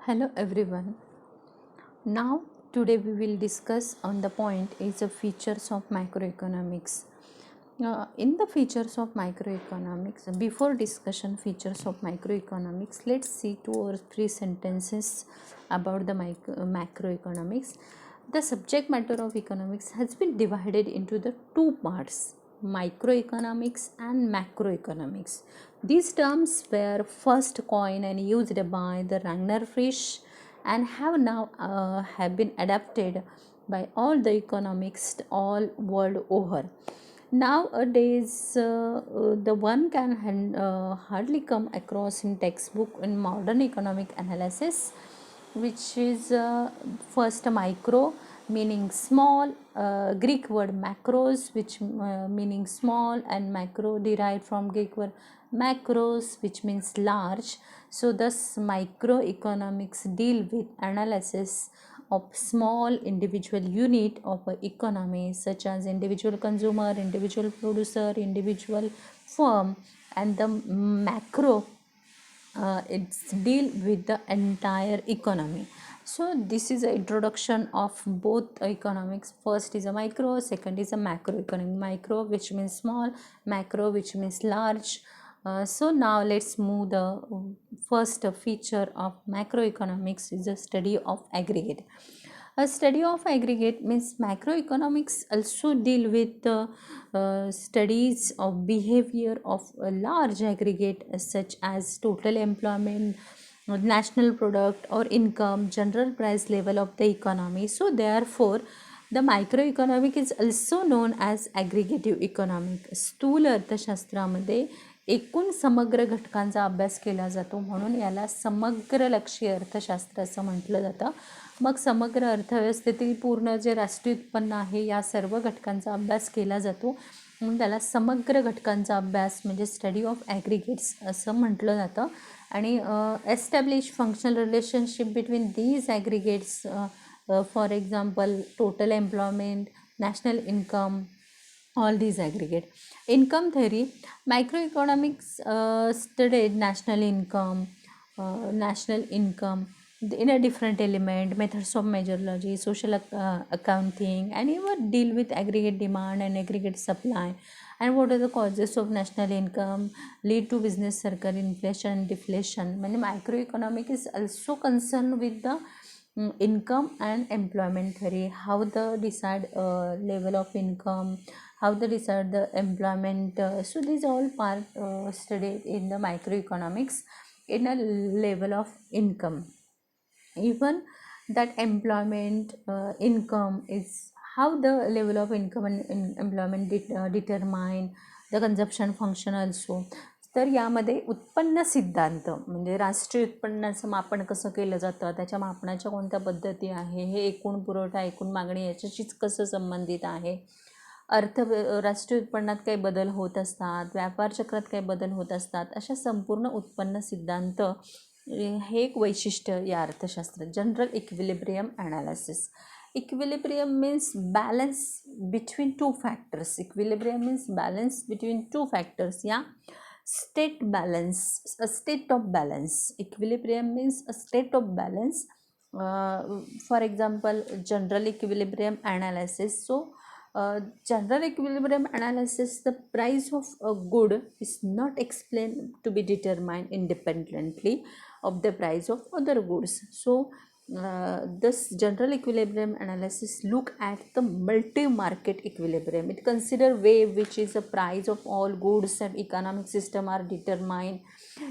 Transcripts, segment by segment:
Hello everyone. Now today we will discuss on the point is the features of macroeconomics. In the features of macroeconomics, before discussion features of macroeconomics, let's see two or three sentences about the macroeconomics. The subject matter of economics has been divided into the two parts, microeconomics and macroeconomics. These terms were first coined and used by the Ragnar Frisch and have been adapted by all the economists all world over. Nowadays, the one can hardly come across in textbook in modern economic analysis, which is first micro meaning small, Greek word macros which meaning small, and macro derived from Greek word macros which means large. So thus microeconomics deal with analysis of small individual unit of a economy such as individual consumer, individual producer, individual firm, and the macro it's deal with the entire economy. So this is an introduction of both economics. First is a micro, second is a macroeconomic. Micro which means small, macro which means large. So now let's move the first feature of macroeconomics is the study of aggregate. A study of aggregate means macroeconomics also deal with the studies of behavior of a large aggregate such as total employment, national product or income, general price level of the economy. So therefore the microeconomic is also known as aggregative economic. स्थूल अर्थशास्त्रामध्ये एकूण समग्र घटकांचा अभ्यास केला जातो, म्हणून याला समग्र लक्षी अर्थशास्त्र असं म्हटलं जातं. मग समग्र अर्थव्यवस्थेतील पूर्ण जे राष्ट्रीय उत्पन्न आहे या सर्व घटकांचा अभ्यास केला जातो, म्हणून त्याला समग्र घटकांचा अभ्यास म्हणजे स्टडी ऑफ ॲग्रिगेट्स असं म्हटलं जातं. आणि establish functional relationship between these aggregates, for example total employment, national income, all these aggregate. Income theory, microeconomics studied national income in a different element, methods of metrology, social accounting, and even deal with aggregate demand and aggregate supply, and what are the causes of national income lead to business circle, inflation and deflation. Many microeconomic is also concerned with the income and employment theory, how the decide level of income, how they decide the employment. So these all part studied in the microeconomics in a level of income. Even that employment income is how the level of income and employment determine the consumption function also. तर यामध्ये उत्पन्न सिद्धांत म्हणजे राष्ट्रीय उत्पन्नाचं मापन कसं केलं जातं, त्याच्या मापनाच्या कोणत्या पद्धती आहे, हे एकूण पुरवठा एकूण मागणी याच्याशीच कसं संबंधित आहे, राष्ट्रीय उत्पन्नात काही बदल होत असतात, व्यापार चक्रात काही बदल होत असतात, अशा संपूर्ण उत्पन्न सिद्धांत हे एक वैशिष्ट्य या अर्थशास्त्रात. General equilibrium analysis. Equilibrium means balance between two factors. Equilibrium means balance between two factors या state balance, a state of balance. Equilibrium means a state of balance. For example, general equilibrium analysis. So general equilibrium analysis, the price of a good is not explained to be determined independently of the price of other goods. So this general equilibrium analysis look at the multi-market equilibrium. It consider way which is the price of all goods and economic system are determined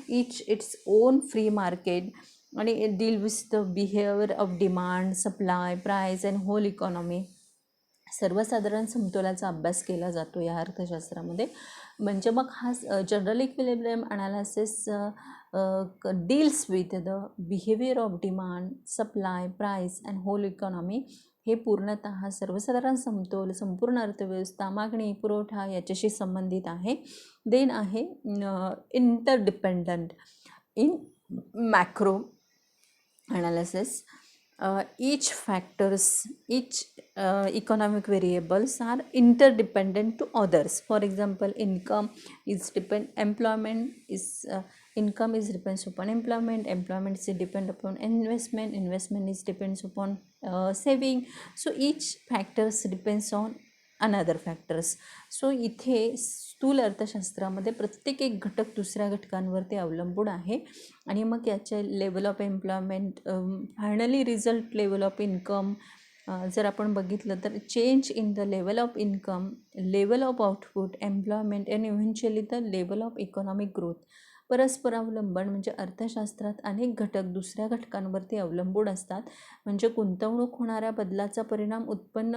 each its own free market, and it deal with the behavior of demand, supply, price and whole economy. सर्वसाधारण समतोलाचा अभ्यास केला जातो या अर्थशास्त्रामध्ये. म्हणजे मग हा general equilibrium analysis deals with the behaviour of demand, supply, price and whole economy. हे पूर्णतः सर्वसाधारण समतोल, संपूर्ण अर्थव्यवस्था, मागणी, पुरवठा याच्याशी संबंधित आहे. देन आहे interdependent in macro analysis. Each factors, each economic variables are interdependent to others. For example, income is employment is income is depends upon employment, employment is depend upon investment, investment is depends upon saving. So each factors depends on another factors. So इथे स्थूल अर्थशास्त्रामध्ये प्रत्येक एक घटक दुसऱ्या घटकांवरती अवलंबून आहे आणि मग याचे level of employment, finally result level of income जर आपण बघितलं तर change in the level of income, level of output, employment and eventually the level of economic growth. परस्परावलंबन म्हणजे अर्थशास्त्रात अनेक घटक दुसऱ्या घटकांवरती अवलंबून असतात. म्हणजे गुंतवणूक होणाऱ्या बदलाचा परिणाम उत्पन्न,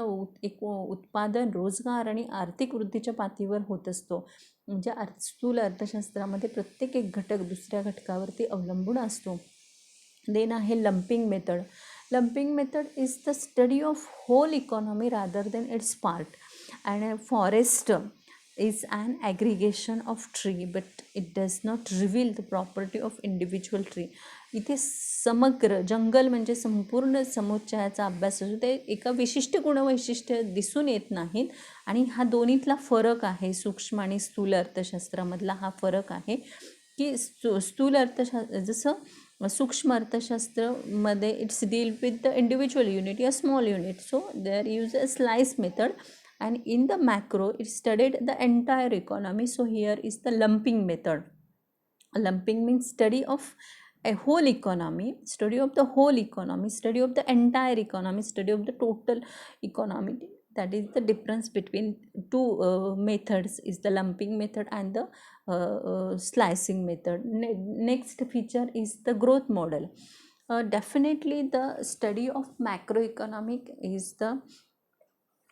उत्पादन, रोजगार आणि आर्थिक वृद्धीच्या पातळीवर होत असतो. म्हणजे स्थूल अर्थशास्त्रामध्ये प्रत्येक एक घटक दुसऱ्या घटकावरती अवलंबून असतो. देन आहे lumping method. Lumping method is the study of whole economy rather than its part. And forest is an aggregation of tree but it does not reveal the property of individual tree. इथे समग्र जंगल म्हणजे संपूर्ण समुच्चयाचा अभ्यास असतो. ते एका विशिष्ट गुणवैशिष्ट्य दिसून येत नाहीत आणि हा दोन्हीतला फरक आहे. सूक्ष्म आणि स्थूल अर्थशास्त्रामधला हा फरक आहे की स्थूल अर्थशास्त्र जसं सूक्ष्म अर्थशास्त्रामध्ये it's deal with the individual unit या small unit. So there use a slice method. And in the macro it studied the entire economy. So here is the lumping method. Lumping means study of a whole economy, study of the whole economy, study of the entire economy, study of the total economy. That is the difference between two methods is the lumping method and the slicing method. Next feature is the growth model. Definitely the study of macroeconomic is the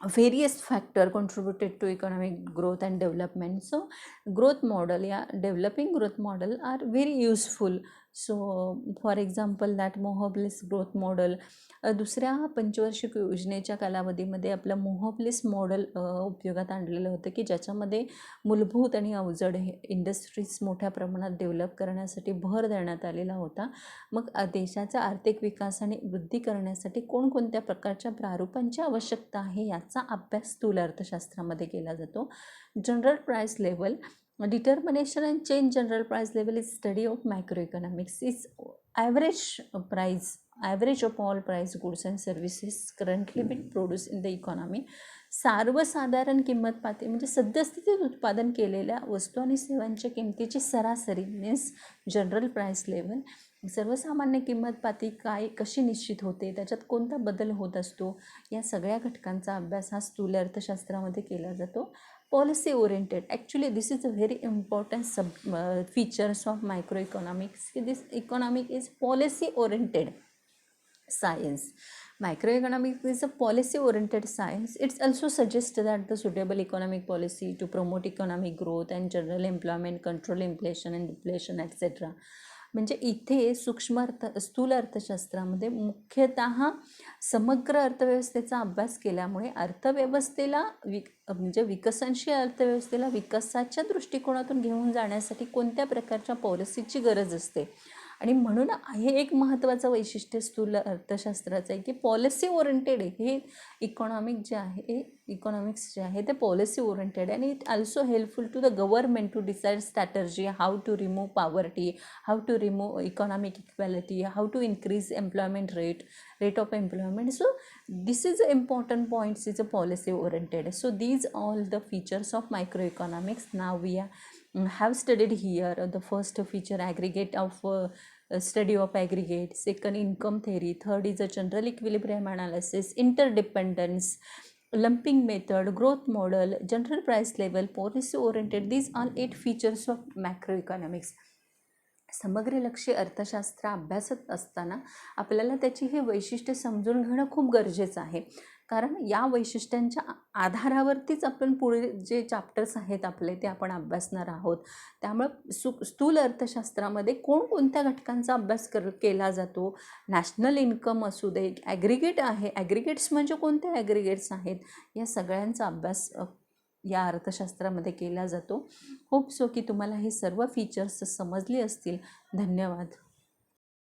various factor contributed to economic growth and development. So growth model developing growth model are very useful. So for example that मोहब्लिस growth model दुसऱ्या पंचवार्षिक योजनेच्या कालावधीमध्ये आपलं मोहब्लिस model उपयोगात आणलेलं होतं की ज्याच्यामध्ये मूलभूत आणि अवजड हे इंडस्ट्रीज मोठ्या प्रमाणात डेव्हलप करण्यासाठी भर देण्यात आलेला होता. मग देशाचा आर्थिक विकास आणि वृद्धी करण्यासाठी कोणकोणत्या प्रकारच्या प्रारूपांची आवश्यकता आहे याचा अभ्यास स्थूल अर्थशास्त्रामध्ये केला जातो. General price level determination and change general price level is study of macroeconomics. Is average of all price goods and services currently being produced in the economy. सर्वसाधारण किंमत पातळी म्हणजे सद्यस्थितीत उत्पादन केलेल्या वस्तू आणि सेवांच्या किमतीची सरासरी मीन्स जनरल प्राइस लेवल. सर्वसामान्य किंमत पातळी काय कशी निश्चित होते, त्याच्यात कोणता बदल होत असतो, या सगळ्या घटकांचा अभ्यास हा स्थूल अर्थशास्त्रामध्ये केला जातो. Policy oriented, actually this is a very important features of microeconomics. This economic is policy oriented science. Microeconomics is a policy oriented science. It also suggests that the suitable economic policy to promote economic growth and general employment, control inflation and deflation etc. म्हणजे इथे स्थूल अर्थशास्त्रामध्ये मुख्यतः समग्र अर्थव्यवस्थेचा अभ्यास केल्यामुळे अर्थव्यवस्थेला म्हणजे विकसनशील अर्थव्यवस्थेला विकासाच्या दृष्टिकोनातून घेऊन जाण्यासाठी कोणत्या प्रकारच्या पॉलिसीची गरज असते. आणि म्हणून हे एक महत्त्वाचं वैशिष्ट्य स्थूल अर्थशास्त्राचं आहे की पॉलिसी ओरिएंटेड आहे. हे इकॉनॉमिक्स जे आहे ते पॉलिसी ओरिएंटेड आणि it also helpful to the government to decide strategy how to remove poverty, how to remove economic equality, how to increase employment rate of employment. So this is the important points is a policy oriented. So these all the features of microeconomics. Now we have studied here the first feature aggregate of study of aggregate, second income theory, third is a general equilibrium analysis, interdependence, lumping method, growth model, general price level, policy oriented. These are 8 features of macroeconomics. समग्रलक्षी अर्थशास्त्र अभ्यासत असताना आपल्याला त्याची हे वैशिष्ट्य समजून घेणं खूप गरजेचं आहे. कारण या वैशिष्ट्यांच्या आधारावरतीच आपण पुढे जे चॅप्टर्स आहेत आपले ते आपण अभ्यासणार आहोत. त्यामुळे स्थूल अर्थशास्त्रामध्ये कोणकोणत्या घटकांचा अभ्यास केला जातो. नॅशनल इन्कम असू दे, ॲग्रिगेट आहे, ॲग्रिगेट्स म्हणजे कोणते ॲग्रिगेट्स आहेत, या सगळ्यांचा अभ्यास या अर्थशास्त्रामध्ये केला जातो. होप सो की तुम्हाला हे सर्व फीचर्स समजले असतील. धन्यवाद.